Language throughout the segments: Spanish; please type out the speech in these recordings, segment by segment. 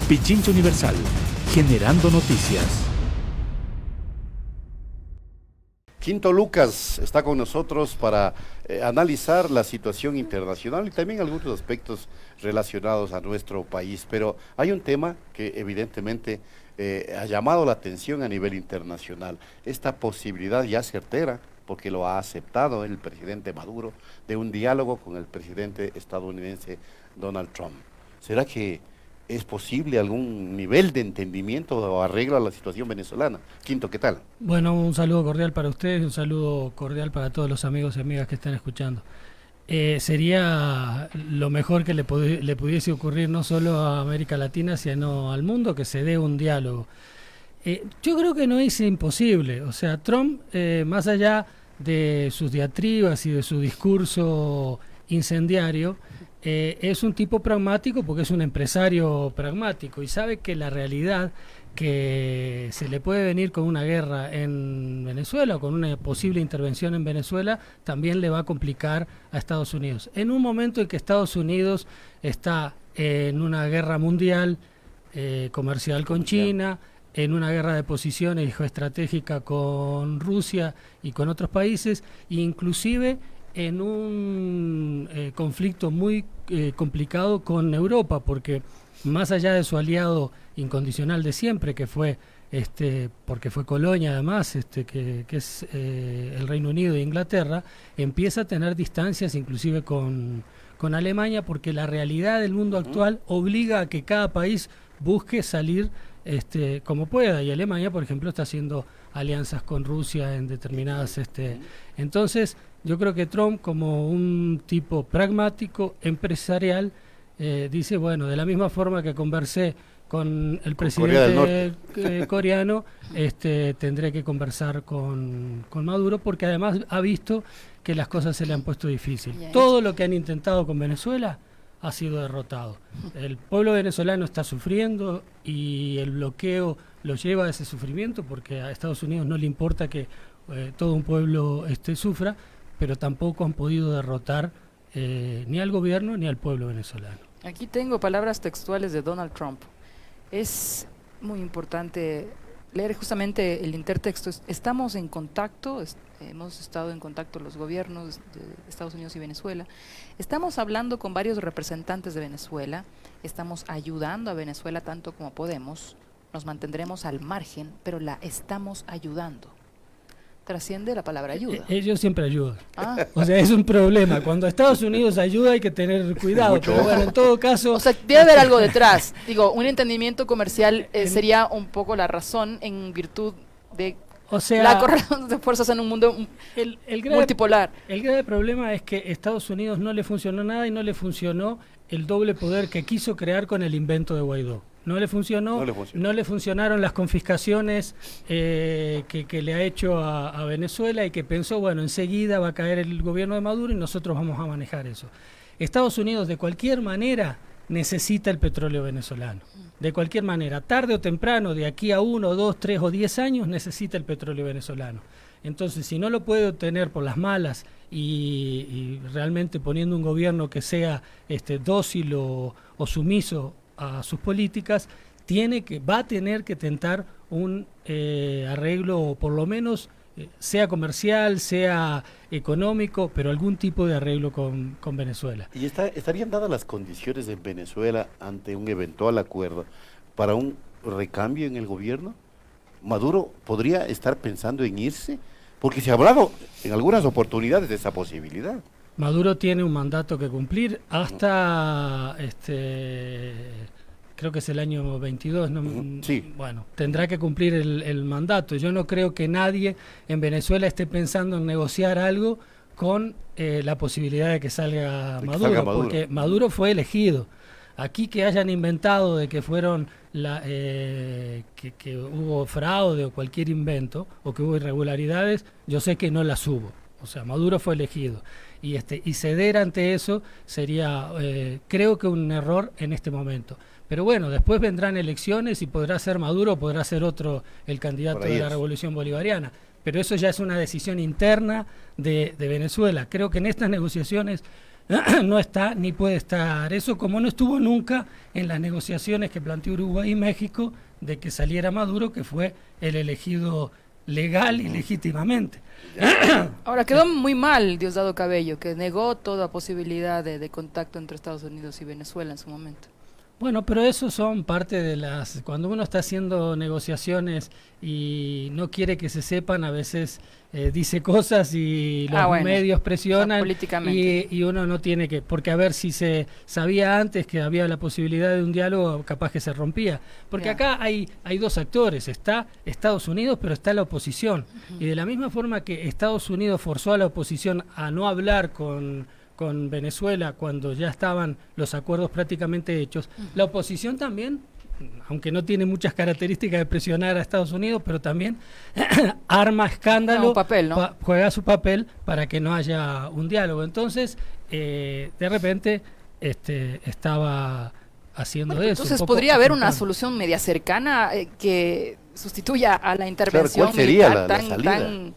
Pichincha Universal, generando noticias. Quinto Lucas está con nosotros para analizar la situación internacional y también algunos aspectos relacionados a nuestro país. Pero hay un tema que evidentemente ha llamado la atención a nivel internacional. Esta posibilidad ya certera, porque lo ha aceptado el presidente Maduro, de un diálogo con el presidente estadounidense Donald Trump. ¿Será que es posible algún nivel de entendimiento o arreglo a la situación venezolana? Quinto, ¿qué tal? Bueno, un saludo cordial para ustedes, un saludo cordial para todos los amigos y amigas que están escuchando. Sería lo mejor que le pudiese ocurrir no solo a América Latina, sino al mundo, que se dé un diálogo. Yo creo que no es imposible. O sea, Trump, más allá de sus diatribas y de su discurso incendiario, es un tipo pragmático porque es un empresario pragmático y sabe que la realidad que se le puede venir con una guerra en Venezuela o con una posible intervención en Venezuela también le va a complicar a Estados Unidos. En un momento en que Estados Unidos está en una guerra mundial comercial con China, en una guerra de posiciones geoestratégica con Rusia y con otros países, inclusive en un conflicto muy complicado con Europa, porque más allá de su aliado incondicional de siempre, que fue porque fue colonia además, que es el Reino Unido e Inglaterra, empieza a tener distancias inclusive con Alemania, porque la realidad del mundo actual obliga a que cada país busque salir como pueda, y Alemania, por ejemplo, está haciendo alianzas con Rusia en determinadas entonces yo creo que Trump, como un tipo pragmático, empresarial, dice, bueno, de la misma forma que conversé con el presidente coreano, tendré que conversar con Maduro, porque además ha visto que las cosas se le han puesto difíciles. Todo lo que han intentado con Venezuela ha sido derrotado. El pueblo venezolano está sufriendo y el bloqueo lo lleva a ese sufrimiento, porque a Estados Unidos no le importa que todo un pueblo sufra, pero tampoco han podido derrotar ni al gobierno ni al pueblo venezolano. Aquí tengo palabras textuales de Donald Trump. Es muy importante leer justamente el intertexto. Estamos en contacto, hemos estado en contacto los gobiernos de Estados Unidos y Venezuela. Estamos hablando con varios representantes de Venezuela, estamos ayudando a Venezuela tanto como podemos, nos mantendremos al margen, pero la estamos ayudando. Trasciende la palabra ayuda. Ellos siempre ayudan. O sea, es un problema. Cuando Estados Unidos ayuda hay que tener cuidado. Pero bueno, en todo caso... O sea, debe haber algo detrás. Digo, un entendimiento comercial sería un poco la razón en virtud de la correlación de fuerzas en un mundo multipolar. El grave problema es que Estados Unidos no le funcionó nada y no le funcionó el doble poder que quiso crear con el invento de Guaidó. No le funcionaron las confiscaciones que le ha hecho a Venezuela, y que pensó, bueno, enseguida va a caer el gobierno de Maduro y nosotros vamos a manejar eso. Estados Unidos de cualquier manera necesita el petróleo venezolano. De cualquier manera, tarde o temprano, de aquí a 1, 2, 3 o 10 años, necesita el petróleo venezolano. Entonces, si no lo puede obtener por las malas y realmente poniendo un gobierno que sea dócil o sumiso a sus políticas, va a tener que tentar un arreglo, o por lo menos sea comercial, sea económico, pero algún tipo de arreglo con Venezuela. ¿Y estarían dadas las condiciones en Venezuela ante un eventual acuerdo para un recambio en el gobierno? ¿Maduro podría estar pensando en irse? Porque se ha hablado en algunas oportunidades de esa posibilidad. Maduro tiene un mandato que cumplir hasta creo que es el año 22, ¿no? Sí. Bueno, tendrá que cumplir el mandato. Yo no creo que nadie en Venezuela esté pensando en negociar algo con la posibilidad de que salga Maduro, porque Maduro fue elegido. Aquí que hayan inventado de que fueron que hubo fraude o cualquier invento, o que hubo irregularidades, yo sé que no las hubo. O sea, Maduro fue elegido. Y ceder ante eso sería, creo que un error en este momento. Pero bueno, después vendrán elecciones y podrá ser Maduro o podrá ser otro el candidato de la Revolución Bolivariana. Pero eso ya es una decisión interna de Venezuela. Creo que en estas negociaciones no está ni puede estar. Eso como no estuvo nunca en las negociaciones que planteó Uruguay y México de que saliera Maduro, que fue el elegido legal y legítimamente. Ahora, quedó muy mal Diosdado Cabello, que negó toda posibilidad de contacto entre Estados Unidos y Venezuela en su momento. Bueno, pero eso son parte de las... Cuando uno está haciendo negociaciones y no quiere que se sepan, a veces dice cosas y los medios presionan políticamente. Y uno no tiene que... Porque a ver, si se sabía antes que había la posibilidad de un diálogo, capaz que se rompía. Porque acá hay dos actores, está Estados Unidos, pero está la oposición. Y de la misma forma que Estados Unidos forzó a la oposición a no hablar con Venezuela cuando ya estaban los acuerdos prácticamente hechos, la oposición también, aunque no tiene muchas características de presionar a Estados Unidos, pero también arma escándalo, juega su papel para que no haya un diálogo. Entonces, de repente, estaba haciendo eso. Entonces, ¿podría haber una solución media cercana que sustituya a la intervención ¿cuál sería militar la salida?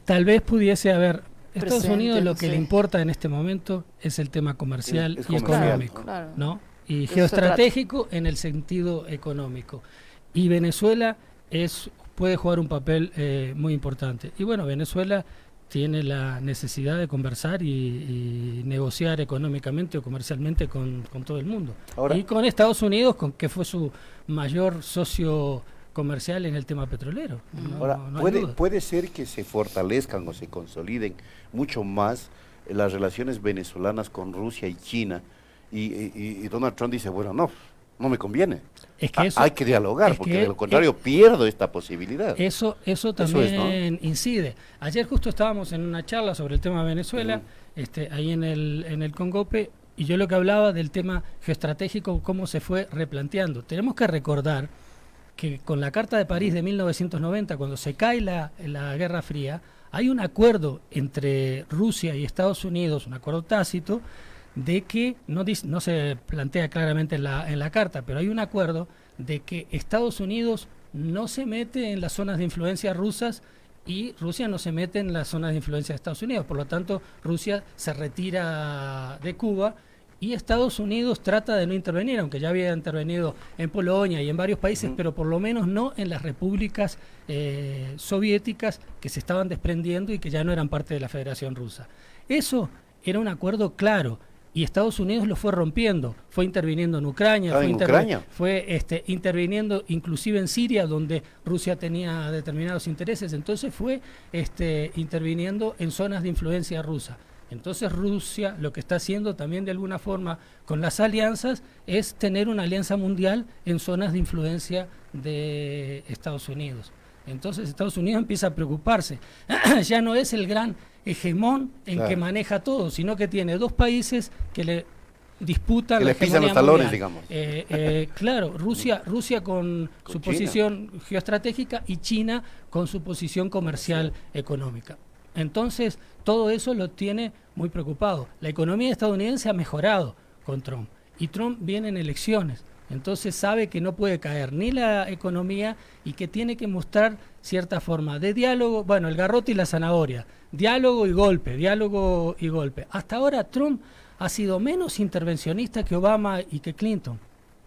Tal vez pudiese haber... Estados presente, Unidos lo que sí. le importa en este momento es el tema comercial Es y comercial, económico, claro. ¿no? Y Eso geoestratégico en el sentido económico. Y Venezuela puede jugar un papel muy importante. Y bueno, Venezuela tiene la necesidad de conversar y negociar económicamente o comercialmente con todo el mundo. Ahora, y con Estados Unidos, que fue su mayor socio comercial en el tema petrolero. Ahora, no hay duda. puede ser que se fortalezcan o se consoliden mucho más las relaciones venezolanas con Rusia y China, y Donald Trump dice, bueno, no me conviene. Es que Hay que dialogar, porque de lo contrario pierdo esta posibilidad. Eso también incide. Ayer justo estábamos en una charla sobre el tema de Venezuela, ahí en el Congope, y yo lo que hablaba del tema geoestratégico, cómo se fue replanteando. Tenemos que recordar que con la Carta de París de 1990, cuando se cae la Guerra Fría, hay un acuerdo entre Rusia y Estados Unidos, un acuerdo tácito, de que, no se plantea claramente en la Carta, pero hay un acuerdo de que Estados Unidos no se mete en las zonas de influencia rusas y Rusia no se mete en las zonas de influencia de Estados Unidos. Por lo tanto, Rusia se retira de Cuba y Estados Unidos trata de no intervenir, aunque ya había intervenido en Polonia y en varios países, pero por lo menos no en las repúblicas soviéticas que se estaban desprendiendo y que ya no eran parte de la Federación Rusa. Eso era un acuerdo claro. Y Estados Unidos lo fue rompiendo, fue interviniendo en Ucrania, fue interviniendo inclusive en Siria, donde Rusia tenía determinados intereses, entonces fue interviniendo en zonas de influencia rusa. Entonces Rusia lo que está haciendo también de alguna forma con las alianzas es tener una alianza mundial en zonas de influencia de Estados Unidos. Entonces Estados Unidos empieza a preocuparse. Ya no es el gran hegemón en que maneja todo, sino que tiene dos países que le disputan que la le pisan los hegemonía talones, mundial. digamos. Claro, Rusia con su China. Posición geoestratégica y China con su posición comercial económica. Entonces, todo eso lo tiene muy preocupado. La economía estadounidense ha mejorado con Trump y Trump viene en elecciones. Entonces sabe que no puede caer ni la economía y que tiene que mostrar cierta forma de diálogo, bueno, el garrote y la zanahoria, diálogo y golpe, diálogo y golpe. Hasta ahora Trump ha sido menos intervencionista que Obama y que Clinton.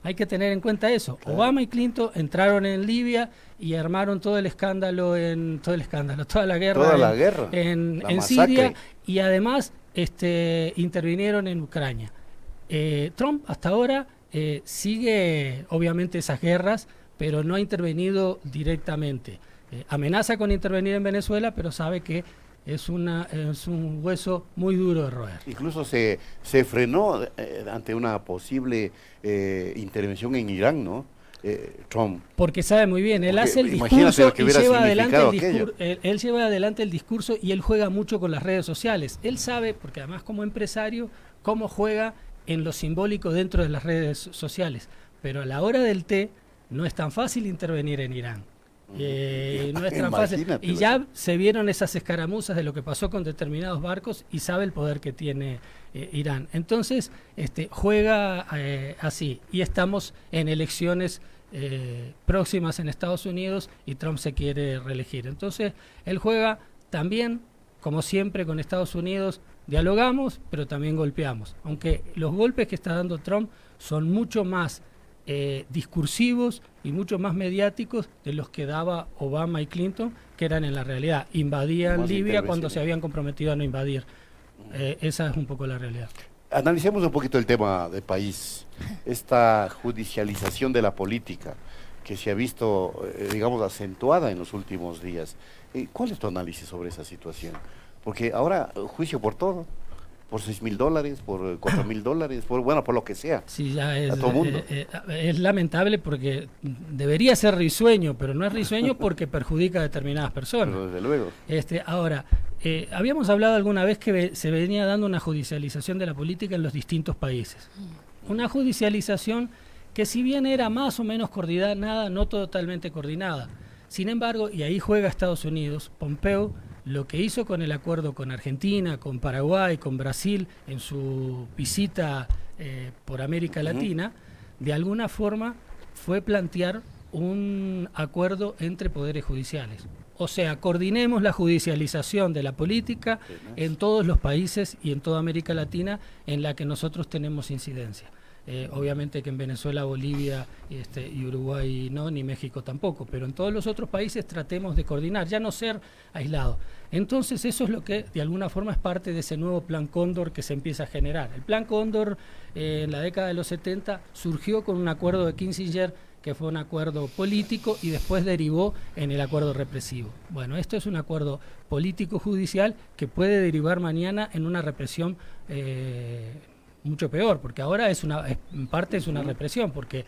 Hay que tener en cuenta eso. Claro. Obama y Clinton entraron en Libia y armaron toda la guerra en Siria y además intervinieron en Ucrania. Trump hasta ahora sigue obviamente esas guerras, pero no ha intervenido directamente. Amenaza con intervenir en Venezuela, pero sabe que es un hueso muy duro de roer. Incluso se frenó ante una posible intervención en Irán, ¿no? Trump. Porque sabe muy bien, él hace el discurso y él lleva adelante el discurso y él juega mucho con las redes sociales. Él sabe, porque además como empresario, cómo juega en lo simbólico dentro de las redes sociales. Pero a la hora del té no es tan fácil intervenir en Irán. No es tan fácil. Y ya se vieron esas escaramuzas de lo que pasó con determinados barcos y sabe el poder que tiene Irán. Entonces, juega así. Y estamos en elecciones próximas en Estados Unidos y Trump se quiere reelegir. Entonces, él juega también, como siempre, con Estados Unidos dialogamos, pero también golpeamos. Aunque los golpes que está dando Trump son mucho más discursivos y mucho más mediáticos de los que daba Obama y Clinton, que eran en la realidad. Invadían Más Libia cuando se intervenciones. habían comprometido a no invadir. Esa es un poco la realidad. Analicemos un poquito el tema del país, esta judicialización de la política que se ha visto, digamos, acentuada en los últimos días. ¿Cuál es tu análisis sobre esa situación? Porque ahora juicio por todo, por $6.000, por $4.000, por lo que sea. Sí, ya es, A todo mundo. Es lamentable porque debería ser risueño, pero no es risueño porque perjudica a determinadas personas. Pero desde luego. Ahora, habíamos hablado alguna vez que se venía dando una judicialización de la política en los distintos países. Una judicialización que si bien era más o menos coordinada, no totalmente coordinada. Sin embargo, y ahí juega Estados Unidos, Pompeo lo que hizo con el acuerdo con Argentina, con Paraguay, con Brasil, en su visita por América Latina, de alguna forma fue plantear un acuerdo entre poderes judiciales. O sea, coordinemos la judicialización de la política en todos los países y en toda América Latina en la que nosotros tenemos incidencia. Obviamente que en Venezuela, Bolivia y Uruguay no, ni México tampoco, pero en todos los otros países tratemos de coordinar, ya no ser aislados. Entonces eso es lo que de alguna forma es parte de ese nuevo Plan Cóndor que se empieza a generar. El Plan Cóndor en la década de los 70 surgió con un acuerdo de Kissinger, que fue un acuerdo político y después derivó en el acuerdo represivo. Bueno, esto es un acuerdo político-judicial que puede derivar mañana en una represión mucho peor, porque ahora en parte es una represión, porque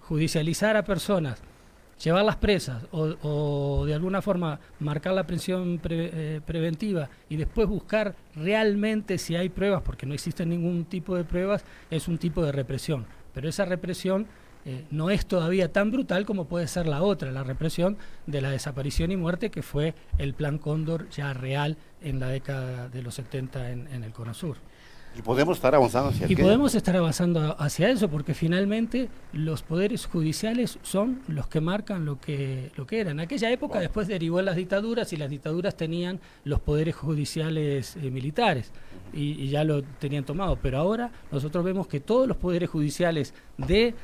judicializar a personas, llevarlas presas o de alguna forma marcar la prisión preventiva y después buscar realmente si hay pruebas, porque no existen ningún tipo de pruebas, es un tipo de represión. Pero esa represión no es todavía tan brutal como puede ser la otra, la represión de la desaparición y muerte, que fue el Plan Cóndor ya real en la década de los 70 en el Cono Sur. Y podemos estar avanzando hacia Y podemos estar avanzando hacia eso, porque finalmente los poderes judiciales son los que marcan lo que eran. En aquella época después derivó en las dictaduras, y las dictaduras tenían los poderes judiciales militares, y ya lo tenían tomado. Pero ahora nosotros vemos que todos los poderes judiciales de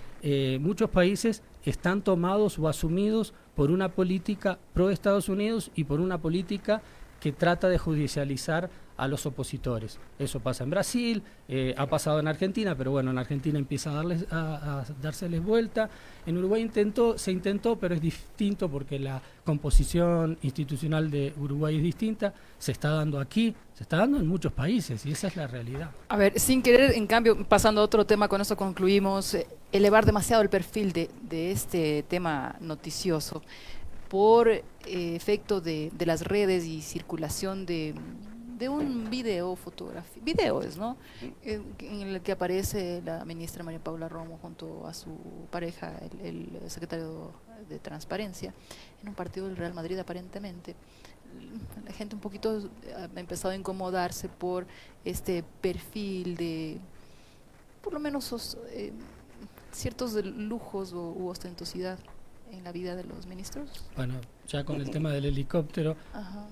muchos países están tomados o asumidos por una política pro Estados Unidos y por una política que trata de judicializar a los opositores. Eso pasa en Brasil, ha pasado en Argentina, pero bueno, en Argentina empieza a dárseles vuelta. En Uruguay se intentó, pero es distinto porque la composición institucional de Uruguay es distinta. Se está dando aquí, se está dando en muchos países, y esa es la realidad. A ver, sin querer, en cambio, pasando a otro tema, con eso concluimos, elevar demasiado el perfil de este tema noticioso por efecto de las redes y circulación de un video es, ¿no? En el que aparece la ministra María Paula Romo junto a su pareja, el secretario de Transparencia, en un partido del Real Madrid aparentemente. La gente un poquito ha empezado a incomodarse por este perfil de, por lo menos, ciertos lujos u ostentosidad en la vida de los ministros. Bueno, ya con el tema del helicóptero, Ajá.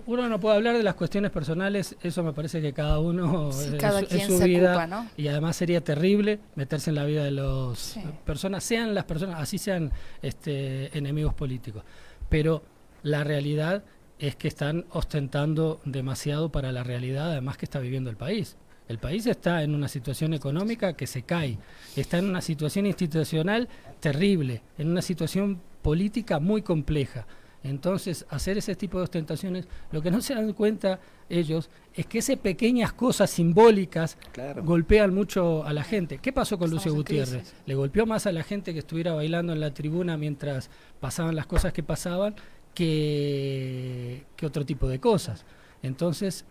uno no puede hablar de las cuestiones personales, eso me parece que cada uno Cada es quien su se vida, ocupa, ¿no? y además sería terrible meterse en la vida de las Sí. personas, sean las personas, así sean enemigos políticos. Pero la realidad es que están ostentando demasiado para la realidad, además, que está viviendo el país. El país está en una situación económica que se cae, está en una situación institucional terrible, en una situación política muy compleja. Entonces, hacer ese tipo de ostentaciones, lo que no se dan cuenta ellos es que esas pequeñas cosas simbólicas golpean mucho a la gente. ¿Qué pasó con Lucio Gutiérrez? Le golpeó más a la gente que estuviera bailando en la tribuna mientras pasaban las cosas que pasaban que otro tipo de cosas. Entonces,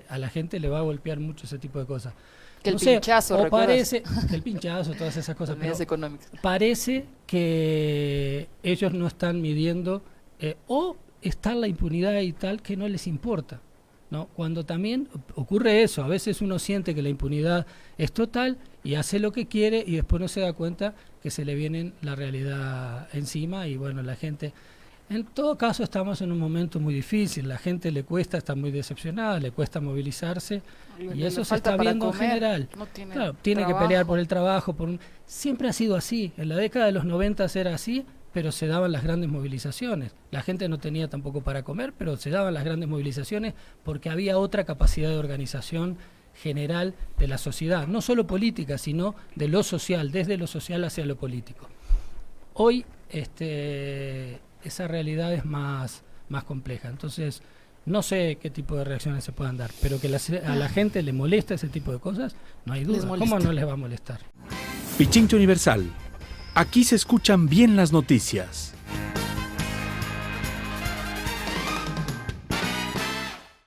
a la gente le va a golpear mucho ese tipo de cosas. Que el pinchazo, o parece que el pinchazo, todas esas cosas, pero parece que ellos no están midiendo, o está la impunidad y tal, que no les importa, ¿no? Cuando también ocurre eso, a veces uno siente que la impunidad es total y hace lo que quiere, y después no se da cuenta que se le viene la realidad encima, y bueno, la gente... En todo caso, estamos en un momento muy difícil. La gente le cuesta, está muy decepcionada, le cuesta movilizarse. Y eso se está viendo en general. No tiene Claro, tiene que pelear por el trabajo. Siempre ha sido así. En la década de los 90 era así, pero se daban las grandes movilizaciones. La gente no tenía tampoco para comer, pero se daban las grandes movilizaciones porque había otra capacidad de organización general de la sociedad. No solo política, sino de lo social, desde lo social hacia lo político. Hoy, esa realidad es más compleja. Entonces, no sé qué tipo de reacciones se puedan dar, pero que a la gente le molesta ese tipo de cosas, no hay duda. ¿Cómo no les va a molestar? Pichincha Universal. Aquí se escuchan bien las noticias.